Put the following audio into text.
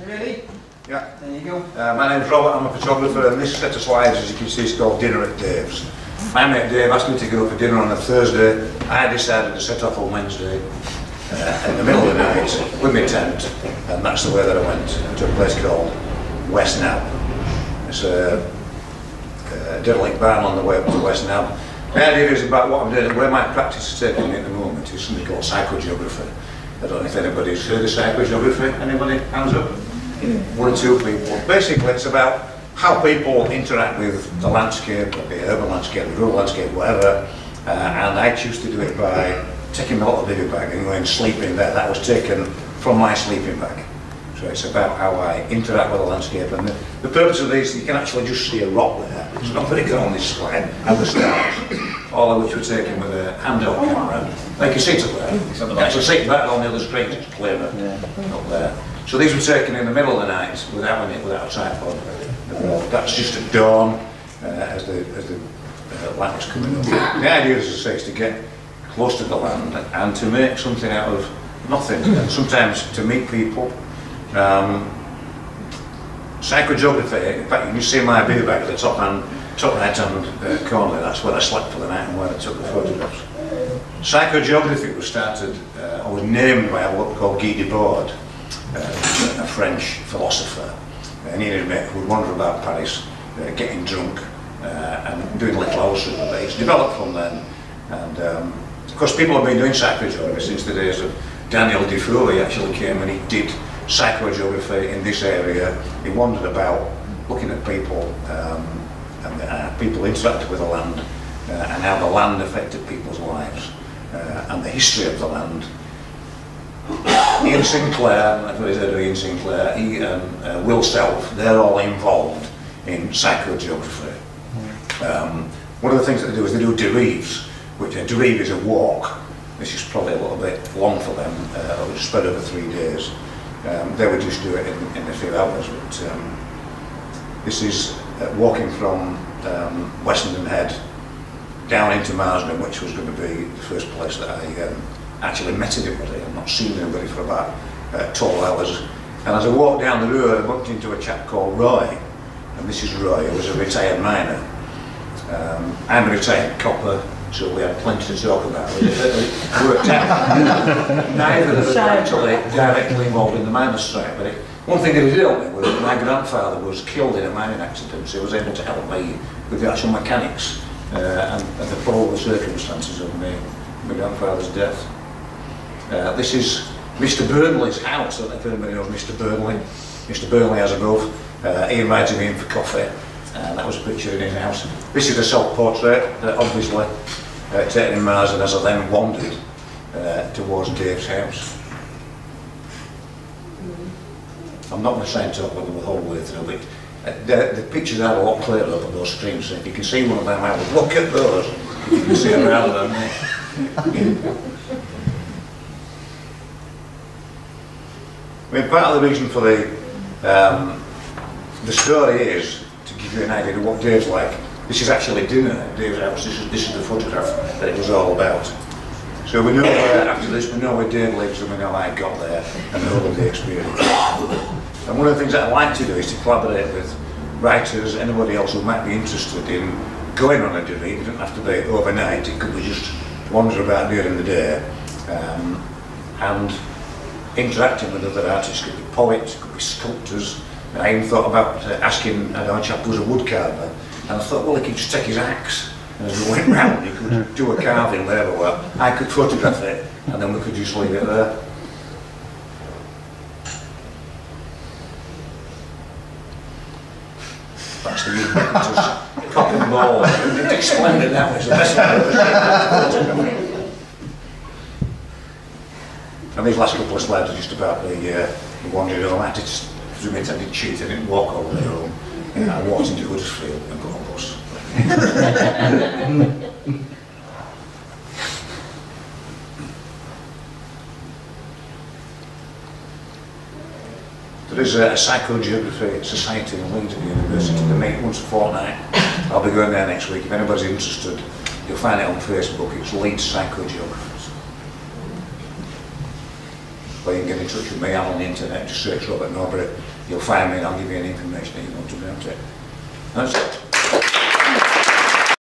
Ready? Yeah. There you go. My name's Robert, I'm a photographer, and this set of slides, as you can see, is called Dinner at Dave's. My mate Dave asked me to go for dinner on a Thursday. I decided to set off on Wednesday in the middle of the night with my tent, and that's the way that I went to a place called West Nab. It's a derelict barn on the way up to West Nab. The idea is about what I'm doing, where my practice is taking me at the moment is something called psychogeography. I don't know if anybody's heard of psychogeography. Anybody? Hands up. One or two people. Basically, it's about how people interact with the landscape, the urban landscape, the rural landscape, whatever. And I choose to do it by taking my little bivy bag and going sleeping there. That was taken from my sleeping bag. So it's about how I interact with the landscape. And the purpose of these, you can actually just see a rock there. It's not very good on this slide. And the stars, all of which were taken with a handheld camera. Like you see it up there. You can actually see it better on the other screen. It's clearer up there. So these were taken in the middle of the night without a tripod. That's just at dawn as the light was coming up. The idea, as I say, is to get close to the land and to make something out of nothing, and sometimes to meet people. Psychogeography, in fact you can see my bivy bag at the top right hand corner. That's where I slept for the night and where I took the photographs. Psychogeography was started, or was named by a look called Guy Debord, a French philosopher, and he and his mate would wander about Paris, getting drunk and doing little houses. But it's developed from then, and of course people have been doing psychogeography since the days of Daniel Defoe. He actually came and he did psychogeography in this area. He wandered about looking at people and people interacted with the land and how the land affected people's lives and the history of the land. Ian Sinclair, everybody's heard of Ian Sinclair, he and Will Self, they're all involved in psychogeography. One of the things that they do is they do derives, which a derive is a walk. This is probably a little bit long for them, it was spread over 3 days. They would just do it in a few hours, but this is walking from Westenden Head down into Marsden, which was going to be the first place that I actually met anybody. I've not seen anybody for about 12 hours. And as I walked down the road, I bumped into a chap called Roy, and this is Roy, who was a retired miner. I'm a retired copper, so we had plenty to talk about. We worked out. Neither of us actually directly involved in the miners' strike, but one thing that he did help me was my grandfather was killed in a mining accident, so he was able to help me with the actual mechanics and the probable circumstances of my grandfather's death. This is Mr. Burnley's house. I don't know if anybody knows Mr. Burnley. Mr. Burnley has a boat. He invited me in for coffee. That was a picture in his house. This is a self-portrait, obviously taken in Marsden as I then wandered towards Dave's house. I'm not going to try and talk about them the whole way through, but the pictures are a lot clearer up on those screens. So if you can see one of them, I would look at those. You can see them rather than me. I mean, part of the reason for the story is to give you an idea of what Dave's like. This is actually dinner at Dave's house. This is the photograph that it was all about. So we know after this, we know where Dave lives and we know how I got there and the whole of the experience. And one of the things that I like to do is to collaborate with writers, anybody else who might be interested in going on a journey. It doesn't have to be overnight, it could be just wander about during the day and interacting with other artists. It could be poets, it could be sculptors. I even thought about asking a chap who was a woodcarver, and I thought, well, he could just take his axe, and as we went round, he could do a carving there, well, I could photograph it, and then we could just leave it there. That's the ubiquitous cock and ball. It's splendid, that was the best one I've ever seen. And these last couple of slides are just about the wandering home. I did cheat, I didn't walk all the way home. I walked into Huddersfield and got a bus. There is a psychogeography society in Leeds at the university. They meet once a fortnight. I'll be going there next week. If anybody's interested, you'll find it on Facebook. It's Leeds Psychogeographers. Or you can get in touch with me. I'm on the internet. Just search Robert Norbury. you'll find me and I'll give you any information that you want about it. That's it.